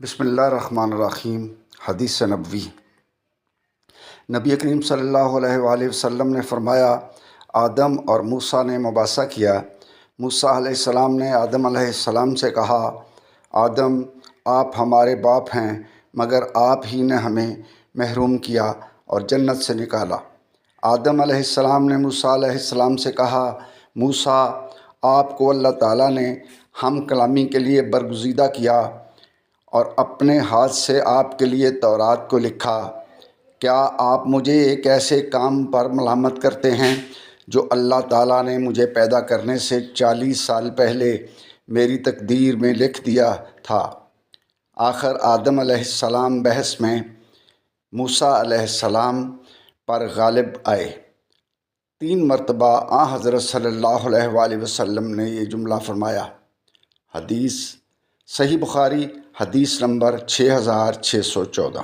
بسم اللہ الرحمن الرحیم۔ حدیث نبوی۔ نبی کریم صلی اللہ علیہ وآلہ وسلم نے فرمایا، آدم اور موسیٰ نے مباحثہ کیا۔ موسیٰ علیہ السلام نے آدم علیہ السلام سے کہا، آدم آپ ہمارے باپ ہیں، مگر آپ ہی نے ہمیں محروم کیا اور جنت سے نکالا۔ آدم علیہ السلام نے موسیٰ علیہ السلام سے کہا، موسیٰ آپ کو اللہ تعالیٰ نے ہم کلامی کے لیے برگزیدہ کیا اور اپنے ہاتھ سے آپ کے لیے تورات کو لکھا۔ کیا آپ مجھے ایک ایسے کام پر ملامت کرتے ہیں جو اللہ تعالیٰ نے مجھے پیدا کرنے سے 40 سال پہلے میری تقدیر میں لکھ دیا تھا؟ آخر آدم علیہ السلام بحث میں موسیٰ علیہ السلام پر غالب آئے۔ 3 مرتبہ حضرت صلی اللہ علیہ وآلہ وسلم نے یہ جملہ فرمایا۔ حدیث صحیح بخاری، حدیث نمبر 6614۔